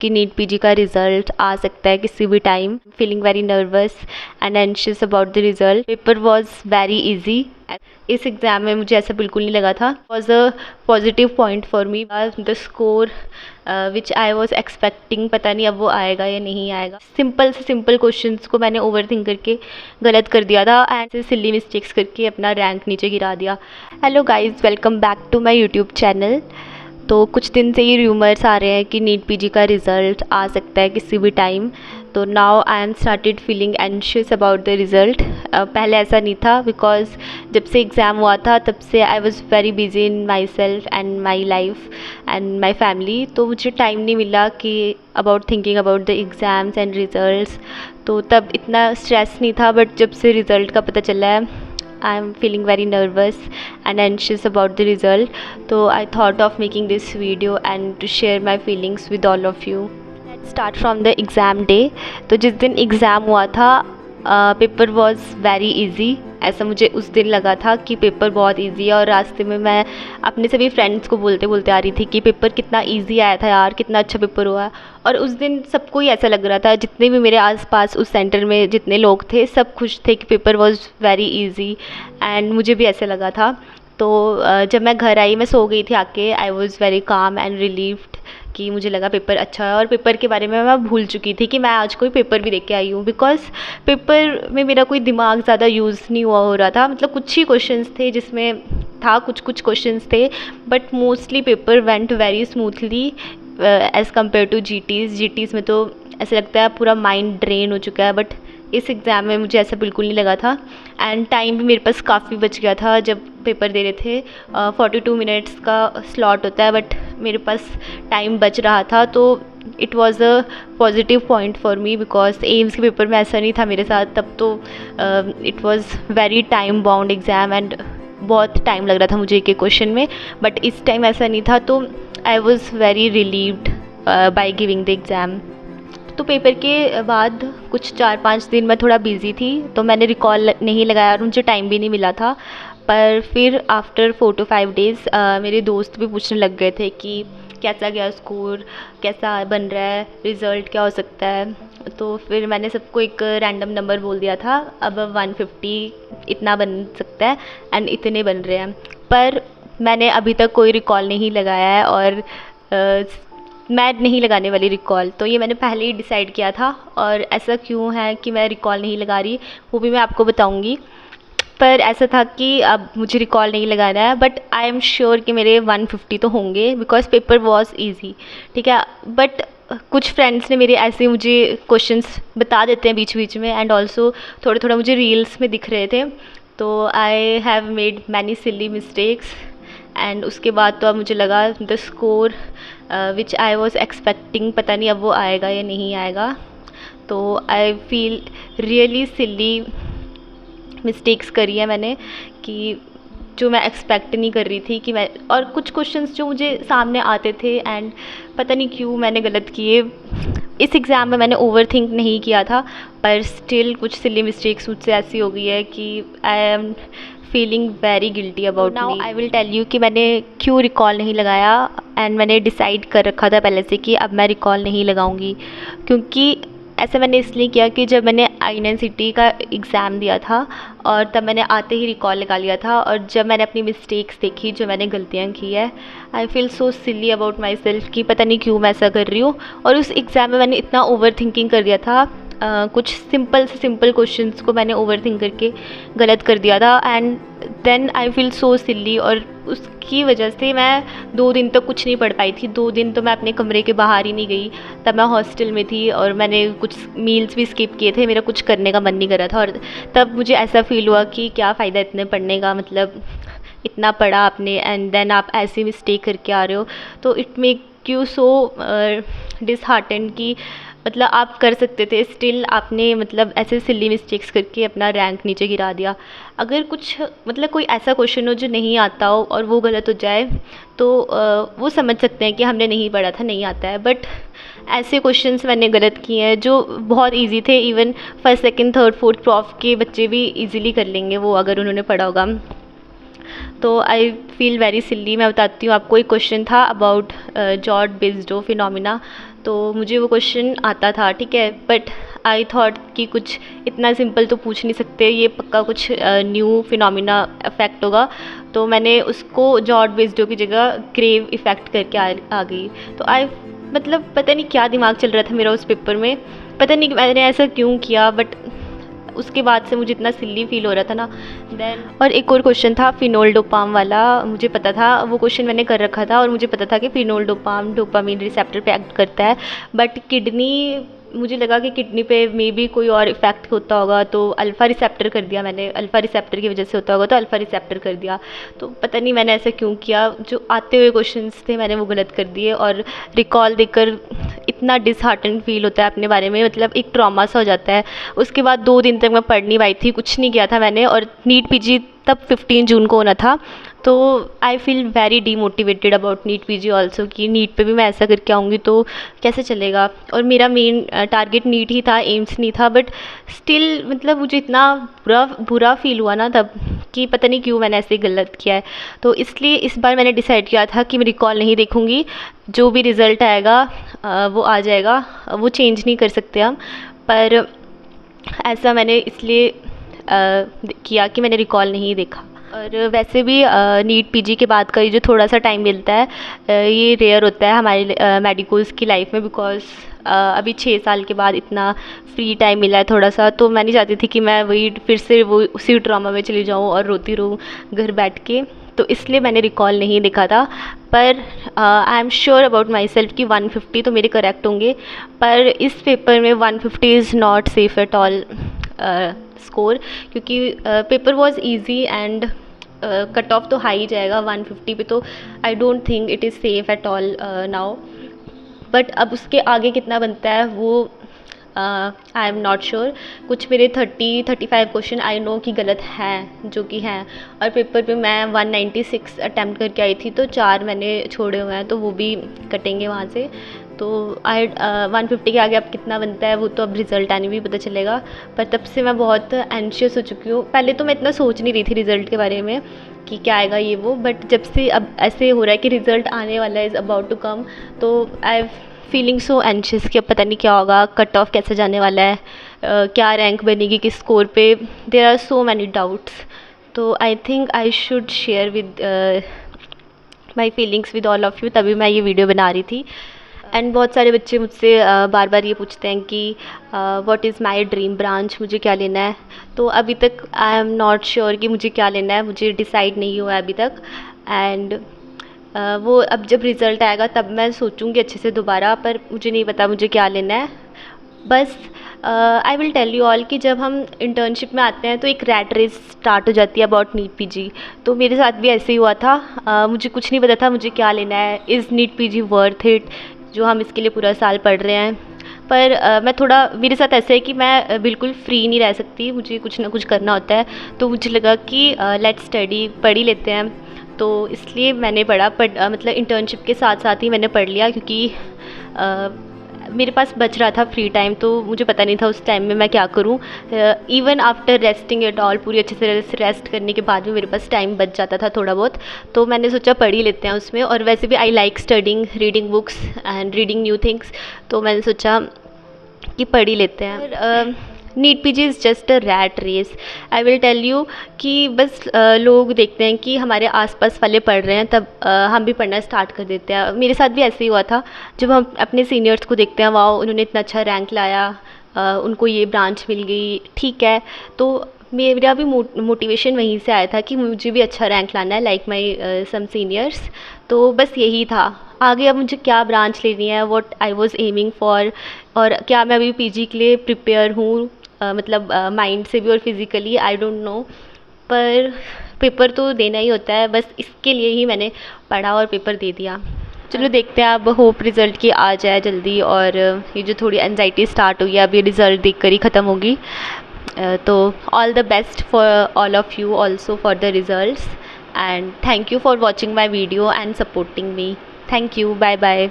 कि NEET PG का result आ सकता है किसी भी time. Feeling very nervous and anxious about the result. Paper was very easy. इस एग्ज़ाम में मुझे ऐसा बिल्कुल नहीं लगा था। Was a positive point for me. The score which I was expecting, पता नहीं अब वो आएगा या नहीं आएगा। सिंपल से सिंपल क्वेश्चंस को मैंने ओवर थिंक करके गलत कर दिया था एंड सिली मिस्टेक्स करके अपना रैंक नीचे गिरा दिया। Hello guys, welcome back to my YouTube channel. तो कुछ दिन से ये रूमर्स आ रहे हैं कि नीट पीजी का रिज़ल्ट आ सकता है किसी भी टाइम। तो now I am started feeling anxious about the result. पहले ऐसा नहीं था, बिकॉज जब से एग्ज़ाम हुआ था तब से I was very busy in my self and my life and my family. तो मुझे टाइम नहीं मिला कि about thinking about the exams and results. तो तब इतना स्ट्रेस नहीं था, बट जब से रिज़ल्ट का पता चला है I am feeling very nervous and anxious about the result. So I thought of making this video and to share my feelings with all of you. Let's start from the exam day. तो जिस दिन exam हुआ था paper was very easy. ऐसा मुझे उस दिन लगा था कि पेपर बहुत इजी है, और रास्ते में मैं अपने सभी फ्रेंड्स को बोलते बोलते आ रही थी कि पेपर कितना इजी आया था यार, कितना अच्छा पेपर हुआ है। और उस दिन सबको ही ऐसा लग रहा था, जितने भी मेरे आसपास उस सेंटर में जितने लोग थे सब खुश थे कि paper was very easy, and मुझे भी ऐसे लगा था। तो जब मैं घर आई मैं सो गई थी आके। I was very calm and relieved कि मुझे लगा पेपर अच्छा है, और पेपर के बारे में मैं भूल चुकी थी कि मैं आज कोई पेपर भी देख के आई हूँ। बिकॉज पेपर में मेरा कोई दिमाग ज़्यादा यूज़ नहीं हुआ हो रहा था। मतलब कुछ ही क्वेश्चंस थे जिसमें था, कुछ क्वेश्चंस थे, but mostly paper went very smoothly as compared to GTs में तो ऐसा लगता है पूरा माइंड ड्रेन हो चुका है। बट इस एग्ज़ाम में मुझे ऐसा बिल्कुल नहीं लगा था, एंड टाइम भी मेरे पास काफ़ी बच गया था। जब पेपर दे रहे थे 42 मिनट्स का स्लॉट होता है, बट मेरे पास टाइम बच रहा था। तो it was a positive point for me, because AIIMS के पेपर में ऐसा नहीं था मेरे साथ। तब तो it was very time bound exam and बहुत टाइम लग रहा था मुझे एक एक क्वेश्चन में। बट इस टाइम ऐसा नहीं था, तो I was very relieved by giving the exam. तो पेपर के बाद कुछ 4-5 दिन मैं थोड़ा बिज़ी थी, तो मैंने रिकॉल नहीं लगाया और मुझे टाइम भी नहीं मिला था। पर फिर आफ्टर 4 to 5 डेज़ मेरे दोस्त भी पूछने लग गए थे कि कैसा गया स्कोर, कैसा बन रहा है, रिज़ल्ट क्या हो सकता है। तो फिर मैंने सबको एक रैंडम नंबर बोल दिया था, अब 150 इतना बन सकता है एंड इतने बन रहे हैं। पर मैंने अभी तक कोई रिकॉल नहीं लगाया है, और मैं नहीं लगाने वाली रिकॉल। तो ये मैंने पहले ही डिसाइड किया था, और ऐसा क्यों है कि मैं रिकॉल नहीं लगा रही वो भी मैं आपको बताऊंगी। पर ऐसा था कि अब मुझे रिकॉल नहीं लगाना है, बट आई एम श्योर कि मेरे 150 तो होंगे, बिकॉज पेपर वॉज ईजी, ठीक है। बट कुछ फ्रेंड्स ने मेरे ऐसे मुझे क्वेश्चंस बता देते हैं बीच बीच में, एंड ऑल्सो थोड़े थोड़ा मुझे रील्स में दिख रहे थे। तो I have made many silly mistakes, and उसके बाद तो अब मुझे लगा the score which I was expecting, पता नहीं अब वो आएगा या नहीं आएगा। तो I feel really silly mistakes करी है मैंने, कि जो मैं एक्सपेक्ट नहीं कर रही थी कि मैं, और कुछ क्वेश्चंस जो मुझे सामने आते थे एंड पता नहीं क्यों मैंने गलत किए। इस एग्ज़ाम में मैंने ओवर थिंक नहीं किया था, पर स्टिल कुछ सिली मिस्टेक्स मुझसे ऐसी हो गई है कि I am feeling very guilty about me. Now I will tell you कि मैंने क्यों रिकॉल नहीं लगाया, एंड मैंने डिसाइड कर रखा था पहले से कि अब मैं रिकॉल नहीं लगाऊंगी। क्योंकि ऐसा मैंने इसलिए किया कि जब मैंने INCT का एग्ज़ाम दिया था, और तब मैंने आते ही रिकॉल लगा लिया था, और जब मैंने अपनी मिस्टेक्स देखी, जो मैंने गलतियाँ की है, आई feel so silly about my self कि पता नहीं क्यों मैं ऐसा कर रही हूँ। और उस एग्ज़ाम में मैंने इतना ओवर थिंकिंग कर दिया था, कुछ सिंपल से सिंपल क्वेश्चंस को मैंने ओवर थिंक करके गलत कर दिया था, and then I feel so silly. और उसकी वजह से मैं 2 दिन तक कुछ नहीं पढ़ पाई थी। 2 दिन तो मैं अपने कमरे के बाहर ही नहीं गई। तब मैं हॉस्टल में थी, और मैंने कुछ मील्स भी स्किप किए थे, मेरा कुछ करने का मन नहीं कर रहा था। और तब मुझे ऐसा फील हुआ कि क्या फ़ायदा इतने पढ़ने का, मतलब इतना पढ़ा आपने एंड देन आप ऐसी मिस्टेक करके आ रहे हो। तो it make you so disheartened कि मतलब आप कर सकते थे, स्टिल आपने मतलब ऐसे सिली मिस्टेक्स करके अपना रैंक नीचे गिरा दिया। अगर कुछ मतलब कोई ऐसा क्वेश्चन हो जो नहीं आता हो और वो गलत हो जाए, तो वो समझ सकते हैं कि हमने नहीं पढ़ा था, नहीं आता है। बट ऐसे क्वेश्चंस मैंने गलत किए हैं जो बहुत इजी थे, even first second third fourth prof के बच्चे भी इजीली कर लेंगे वो, अगर उन्होंने पढ़ा होगा। तो आई फील वेरी सिली। मैं बताती हूँ आपको, एक क्वेश्चन था अबाउट जॉर्ज बेस्डो फिनोमिना। तो मुझे वो क्वेश्चन आता था, ठीक है, बट आई थॉट कि कुछ इतना सिंपल तो पूछ नहीं सकते, ये पक्का कुछ न्यू फिनोमिना इफेक्ट होगा। तो मैंने उसको जॉर्ज बेस्डो की जगह क्रेव इफ़ेक्ट करके आ गई। तो आई मतलब पता नहीं क्या दिमाग चल रहा था मेरा उस पेपर में, पता नहीं मैंने ऐसा क्यों किया, बट उसके बाद से मुझे इतना सिल्ली फील हो रहा था ना। देन और एक और क्वेश्चन था फिनोल डोपाम वाला, मुझे पता था वो क्वेश्चन मैंने कर रखा था, और मुझे पता था कि फिनोल डोपाम डोपामिन रिसेप्टर पे एक्ट करता है, बट किडनी, मुझे लगा कि किडनी पे मे बी कोई और इफेक्ट होता होगा, तो अल्फ़ा रिसेप्टर कर दिया मैंने, अल्फ़ा रिसेप्टर की वजह से होता होगा तो अल्फ़ा रिसेप्टर कर दिया। तो पता नहीं मैंने ऐसा क्यों किया, जो आते हुए क्वेश्चंस थे मैंने वो गलत कर दिए, और रिकॉल देखकर इतना डिसहार्टन फील होता है अपने बारे में, मतलब एक ट्रॉमा सा हो जाता है। उसके बाद 2 दिन तक मैं पढ़ नहीं पाई थी, कुछ नहीं किया था मैंने, और नीट पीजी तब 15 जून को होना था। तो I feel very demotivated about NEET PG also, कि नीट पे भी मैं ऐसा करके आऊँगी तो कैसे चलेगा। और मेरा मेन टारगेट नीट ही था, एम्स नहीं था, बट स्टिल मतलब मुझे इतना बुरा फील हुआ ना तब, कि पता नहीं क्यों मैंने ऐसे गलत किया है। तो इसलिए इस बार मैंने डिसाइड किया था कि मैं रिकॉल नहीं देखूँगी, जो भी रिज़ल्ट आएगा वो आ जाएगा, वो चेंज नहीं कर सकते हम। पर ऐसा मैंने इसलिए किया कि मैंने रिकॉल नहीं देखा। और वैसे भी नीट पीजी के बाद का ये जो थोड़ा सा टाइम मिलता है, ये रेयर होता है हमारे मेडिकोज़ की लाइफ में, बिकॉज़ अभी 6 साल के बाद इतना फ्री टाइम मिला है थोड़ा सा, तो मैं नहीं चाहती थी कि मैं वही फिर से वो उसी ड्रामा में चली जाऊँ और रोती रहूँ घर बैठ के। तो इसलिए मैंने रिकॉल नहीं देखा था। पर I am sure about my self कि 150 तो मेरे करेक्ट होंगे, पर इस पेपर में 150 is not safe at all score, क्योंकि paper was easy and cut off तो हाई जाएगा 150 पे, तो I don't think it is safe at all now. But अब उसके आगे कितना बनता है वो आई एम नॉट श्योर। कुछ मेरे 30-35 क्वेश्चन आई नो कि गलत हैं, जो कि हैं, और पेपर पे मैं 196 अटैम्प्ट करके आई थी, तो 4 मैंने छोड़े हुए हैं, तो वो भी कटेंगे वहाँ से। तो 150 के आगे अब कितना बनता है वो तो अब रिज़ल्ट आने भी पता चलेगा। पर तब से मैं बहुत एंशियस हो चुकी हूँ। पहले तो मैं इतना सोच नहीं रही थी रिज़ल्ट के बारे में कि क्या आएगा ये वो, बट जब से अब ऐसे हो रहा है कि रिज़ल्ट आने वाला इज़ अबाउट टू कम, तो आई फीलिंग सो एंशियस कि अब पता नहीं क्या होगा, कट ऑफ कैसे जाने वाला है, क्या रैंक बनेगी किस स्कोर पे, there are so many doubts. तो I think I should share with my feelings with all of you, तभी मैं ये वीडियो बना रही थी। एंड बहुत सारे बच्चे मुझसे बार बार ये पूछते हैं कि what is my dream branch, मुझे क्या लेना है। तो अभी तक आई एम नॉट श्योर कि मुझे क्या लेना है, मुझे डिसाइड नहीं हुआ है अभी तक। एंड वो अब जब रिज़ल्ट आएगा तब मैं सोचूंगी अच्छे से दोबारा, पर मुझे नहीं पता मुझे क्या लेना है। बस I will tell you all कि जब हम इंटर्नशिप में आते हैं तो एक रैट रेस स्टार्ट हो जाती है अबाउट नीट पीजी। तो मेरे साथ भी ऐसे ही हुआ था, मुझे कुछ नहीं पता था मुझे क्या लेना है, is NEET PG worth it, जो हम इसके लिए पूरा साल पढ़ रहे हैं। पर मैं थोड़ा, मेरे साथ ऐसा है कि मैं बिल्कुल फ्री नहीं रह सकती, मुझे कुछ ना कुछ करना होता है। तो मुझे लगा कि लेट्स स्टडी, पढ़ ही लेते हैं। तो इसलिए मैंने पढ़ा, मतलब इंटर्नशिप के साथ साथ ही मैंने पढ़ लिया, क्योंकि मेरे पास बच रहा था फ्री टाइम, तो मुझे पता नहीं था उस टाइम में मैं क्या करूं। Even after resting at all, पूरी अच्छे से रेस्ट करने के बाद भी मेरे पास टाइम बच जाता था थोड़ा बहुत, तो मैंने सोचा पढ़ ही लेते हैं उसमें। और वैसे भी I like studying, reading books and reading new things, तो मैंने सोचा कि पढ़ ही लेते हैं। NEET PG is just a rat race, I will tell you कि बस लोग देखते हैं कि हमारे आसपास वाले पढ़ रहे हैं, तब हम भी पढ़ना स्टार्ट कर देते हैं। मेरे साथ भी ऐसे ही हुआ था, जब हम अपने सीनियर्स को देखते हैं, वाओ उन्होंने इतना अच्छा रैंक लाया, उनको ये ब्रांच मिल गई, ठीक है, तो मेरा भी मोटिवेशन वहीं से आया था कि मुझे भी अच्छा रैंक लाना है लाइक माई सम सीनियर्स। तो बस यही था। आगे अब मुझे क्या ब्रांच लेनी है, what I was aiming for, और क्या मैं अभी पीजी के लिए प्रिपेयर हूँ, मतलब माइंड से भी और फिज़िकली, आई डोंट नो। पर पेपर तो देना ही होता है, बस इसके लिए ही मैंने पढ़ा और पेपर दे दिया। चलो देखते हैं, अब होप रिज़ल्ट की आ जाए जल्दी, और ये जो थोड़ी एनजाइटी स्टार्ट हुई है अब ये रिज़ल्ट देख कर ही ख़त्म होगी। तो all the best for all of you also for the results, and thank you for watching my video and supporting me. Thank you, bye bye.